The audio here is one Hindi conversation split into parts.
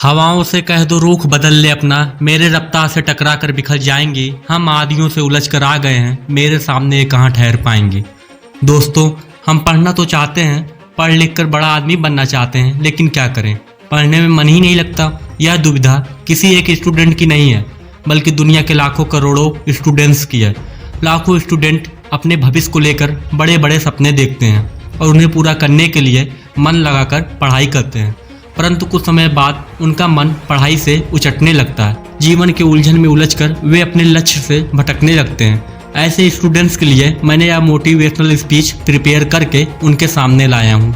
हवाओं से कह दो रुख बदल ले अपना, मेरे रफ्तार से टकरा कर बिखर जाएंगे। हम आदियों से उलझ कर आ गए हैं, मेरे सामने ये कहाँ ठहर पाएंगे। दोस्तों, हम पढ़ना तो चाहते हैं, पढ़ लिख कर बड़ा आदमी बनना चाहते हैं, लेकिन क्या करें, पढ़ने में मन ही नहीं लगता। यह दुविधा किसी एक स्टूडेंट की नहीं है, बल्कि दुनिया के लाखों करोड़ों स्टूडेंट्स की है। लाखों स्टूडेंट अपने भविष्य को लेकर बड़े बड़े सपने देखते हैं और उन्हें पूरा करने के लिए मन लगाकर पढ़ाई करते हैं, परंतु कुछ समय बाद उनका मन पढ़ाई से उचटने लगता है। जीवन के उलझन में उलझकर वे अपने लक्ष्य से भटकने लगते हैं। ऐसे स्टूडेंट्स के लिए मैंने यह मोटिवेशनल स्पीच प्रिपेयर करके उनके सामने लाया हूँ।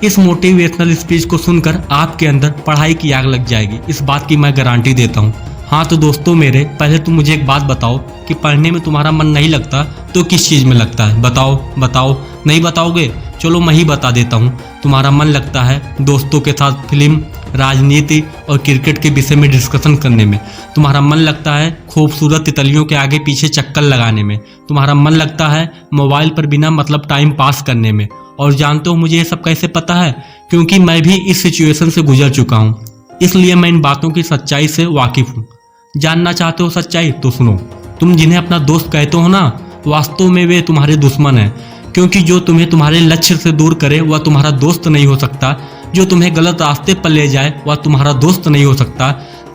इस मोटिवेशनल स्पीच को सुनकर आपके अंदर पढ़ाई की आग लग जाएगी, इस बात की मैं गारंटी देता हूँ। हाँ तो दोस्तों मेरे, पहले तुम मुझे एक बात बताओ कि पढ़ने में तुम्हारा मन नहीं लगता तो किस चीज़ में लगता है? बताओ बताओ। नहीं बताओगे? चलो मैं ही बता देता हूँ। तुम्हारा मन लगता है दोस्तों के साथ फिल्म, राजनीति और क्रिकेट के विषय में डिस्कशन करने में। तुम्हारा मन लगता है खूबसूरत तितलियों के आगे पीछे चक्कर लगाने में। तुम्हारा मन लगता है मोबाइल पर बिना मतलब टाइम पास करने में। और जानते हो मुझे ये सब कैसे पता है? क्योंकि मैं भी इस सिचुएशन से गुजर चुका हूँ, इसलिए मैं इन बातों की सच्चाई से वाकिफ हूँ। जानना चाहते हो सच्चाई? तो सुनो। तुम जिन्हें अपना दोस्त कहते हो ना, वास्तव में वे तुम्हारे दुश्मन हैं, क्योंकि जो तुम्हें तुम्हारे लक्ष्य से दूर करे वह तुम्हारा दोस्त नहीं हो सकता। जो तुम्हें गलत रास्ते पर ले जाए वह तुम्हारा दोस्त नहीं हो सकता।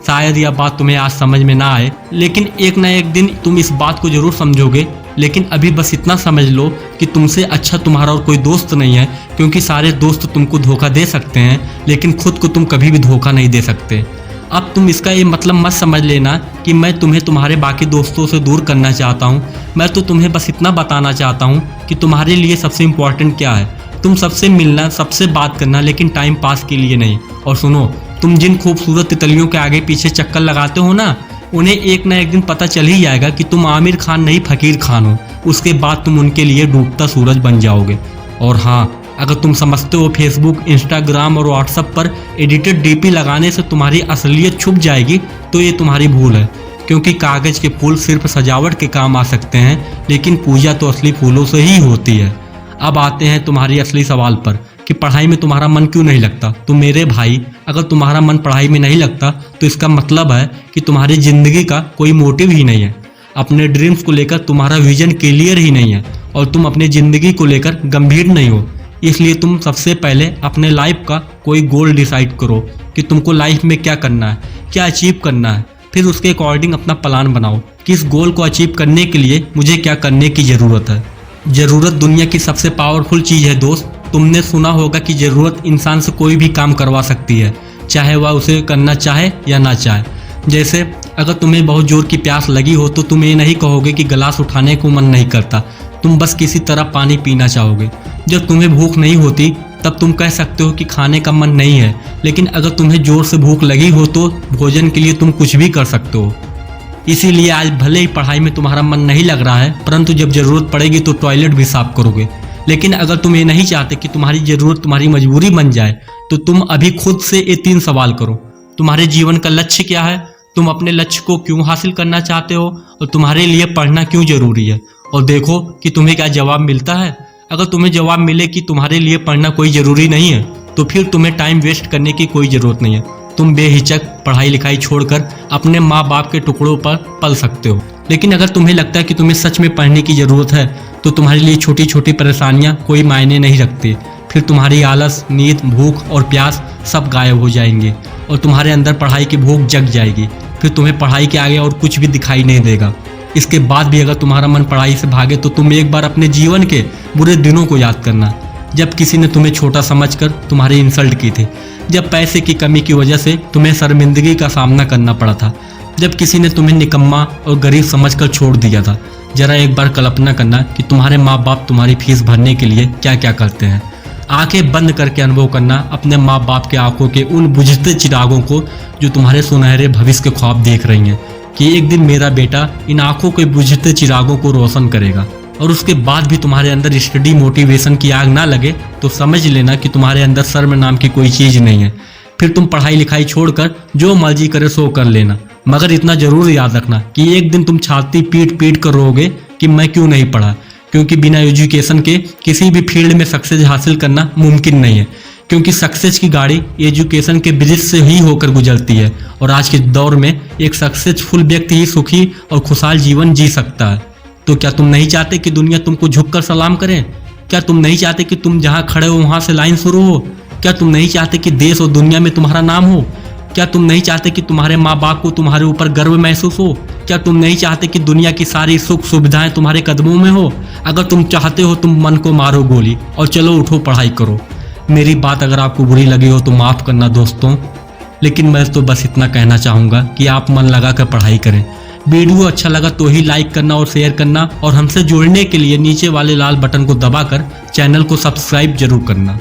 शायद यह बात तुम्हें आज समझ में ना आए, लेकिन एक न एक दिन तुम इस बात को जरूर समझोगे। लेकिन अभी बस इतना समझ लो कि तुमसे अच्छा तुम्हारा और कोई दोस्त नहीं है, क्योंकि सारे दोस्त तुमको धोखा दे सकते हैं, लेकिन खुद को तुम कभी भी धोखा नहीं दे सकते। अब तुम इसका ये मतलब मत समझ लेना कि मैं तुम्हें तुम्हारे बाकी दोस्तों से दूर करना चाहता हूँ। मैं तो तुम्हें बस इतना बताना चाहता हूँ कि तुम्हारे लिए सबसे इम्पोर्टेंट क्या है। तुम सबसे मिलना, सबसे बात करना, लेकिन टाइम पास के लिए नहीं। और सुनो, तुम जिन खूबसूरत तितलियों के आगे पीछे चक्कर लगाते हो ना, उन्हें एक ना एक दिन पता चल ही जाएगा कि तुम आमिर खान नहीं फकीर खान हो। उसके बाद तुम उनके लिए डूबता सूरज बन जाओगे। और हाँ, अगर तुम समझते हो फेसबुक, इंस्टाग्राम और व्हाट्सएप पर एडिटेड डीपी लगाने से तुम्हारी असलियत छुप जाएगी, तो ये तुम्हारी भूल है। क्योंकि कागज के फूल सिर्फ सजावट के काम आ सकते हैं, लेकिन पूजा तो असली फूलों से ही होती है। अब आते हैं तुम्हारी असली सवाल पर कि पढ़ाई में तुम्हारा मन क्यों नहीं लगता। तो मेरे भाई, अगर तुम्हारा मन पढ़ाई में नहीं लगता तो इसका मतलब है कि तुम्हारी जिंदगी का कोई मोटिव ही नहीं है। अपने ड्रीम्स को लेकर तुम्हारा विजन क्लियर ही नहीं है और तुम अपनी जिंदगी को लेकर गंभीर नहीं हो। इसलिए तुम सबसे पहले अपने लाइफ का कोई गोल डिसाइड करो कि तुमको लाइफ में क्या करना है, क्या अचीव करना है। फिर उसके अकॉर्डिंग अपना प्लान बनाओ कि इस गोल को अचीव करने के लिए मुझे क्या करने की ज़रूरत है। ज़रूरत दुनिया की सबसे पावरफुल चीज़ है दोस्त। तुमने सुना होगा कि ज़रूरत इंसान से कोई भी काम करवा सकती है, चाहे वह उसे करना चाहे या ना चाहे। जैसे अगर तुम्हें बहुत जोर की प्यास लगी हो तो तुम ये नहीं कहोगे कि गिलास उठाने को मन नहीं करता, तुम बस किसी तरह पानी पीना चाहोगे। जब तुम्हें भूख नहीं होती तब तुम कह सकते हो कि खाने का मन नहीं है, लेकिन अगर तुम्हें जोर से भूख लगी हो तो भोजन के लिए तुम कुछ भी कर सकते हो। इसीलिए आज भले ही पढ़ाई में तुम्हारा मन नहीं लग रहा है, परंतु जब ज़रूरत पड़ेगी तो टॉयलेट भी साफ करोगे। लेकिन अगर तुम ये नहीं चाहते कि तुम्हारी ज़रूरत तुम्हारी मजबूरी बन जाए, तो तुम अभी खुद से ये 3 सवाल करो। तुम्हारे जीवन का लक्ष्य क्या है? तुम अपने लक्ष्य को क्यों हासिल करना चाहते हो? और तुम्हारे लिए पढ़ना क्यों जरूरी है? और देखो कि तुम्हें क्या जवाब मिलता है। अगर तुम्हें जवाब मिले कि तुम्हारे लिए पढ़ना कोई ज़रूरी नहीं है, तो फिर तुम्हें टाइम वेस्ट करने की कोई ज़रूरत नहीं है। तुम बेहिचक पढ़ाई लिखाई छोड़कर अपने माँ बाप के टुकड़ों पर पल सकते हो। लेकिन अगर तुम्हें लगता है कि तुम्हें सच में पढ़ने की ज़रूरत है, तो तुम्हारे लिए छोटी छोटी परेशानियाँ कोई मायने नहीं रखती। फिर तुम्हारी आलस, नींद, भूख और प्यास सब गायब हो जाएंगे और तुम्हारे अंदर पढ़ाई की भूख जग जाएगी। फिर तुम्हें पढ़ाई के आगे और कुछ भी दिखाई नहीं देगा। इसके बाद भी अगर तुम्हारा मन पढ़ाई से भागे तो तुम एक बार अपने जीवन के बुरे दिनों को याद करना, जब किसी ने तुम्हें छोटा समझकर तुम्हारी इंसल्ट की थी, जब पैसे की कमी की वजह से तुम्हें शर्मिंदगी का सामना करना पड़ा था, जब किसी ने तुम्हें निकम्मा और गरीब समझकर छोड़ दिया था। जरा एक बार कल्पना करना कि तुम्हारे माँ बाप तुम्हारी फीस भरने के लिए क्या क्या करते हैं। आंखें बंद करके अनुभव करना अपने माँ बाप के आंखों के उन बुझते चिरागों को जो तुम्हारे सुनहरे भविष्य के ख्वाब देख रही हैं कि एक दिन मेरा बेटा इन आंखों के बुझते चिरागों को रोशन करेगा। और उसके बाद भी तुम्हारे अंदर स्टडी मोटिवेशन की आग ना लगे तो समझ लेना कि तुम्हारे अंदर शर्म नाम की कोई चीज़ नहीं है। फिर तुम पढ़ाई लिखाई छोड़कर जो मर्जी करे सो कर लेना, मगर इतना जरूर याद रखना कि एक दिन तुम छाती पीट पीट कर रोगे कि मैं क्यों नहीं पढ़ा। क्योंकि बिना एजुकेशन के किसी भी फील्ड में सक्सेस हासिल करना मुमकिन नहीं है। क्योंकि सक्सेस की गाड़ी एजुकेशन के ब्रिज से ही होकर गुजरती है और आज के दौर में एक सक्सेसफुल व्यक्ति ही सुखी और खुशहाल जीवन जी सकता है। तो क्या तुम नहीं चाहते कि दुनिया तुमको झुककर सलाम करे? क्या तुम नहीं चाहते कि तुम जहां खड़े हो वहां से लाइन शुरू हो? क्या तुम नहीं चाहते कि देश और दुनिया में तुम्हारा नाम हो? क्या तुम नहीं चाहते कि तुम्हारे माँ बाप को तुम्हारे ऊपर गर्व महसूस हो? क्या तुम नहीं चाहते कि दुनिया की सारी सुख सुविधाएं तुम्हारे कदमों में हो? अगर तुम चाहते हो तुम मन को मारो गोली और चलो उठो पढ़ाई करो। मेरी बात अगर आपको बुरी लगी हो तो माफ़ करना दोस्तों, लेकिन मैं तो बस इतना कहना चाहूँगा कि आप मन लगा कर पढ़ाई करें। वीडियो अच्छा लगा तो ही लाइक करना और शेयर करना, और हमसे जुड़ने के लिए नीचे वाले लाल बटन को दबाकर चैनल को सब्सक्राइब जरूर करना।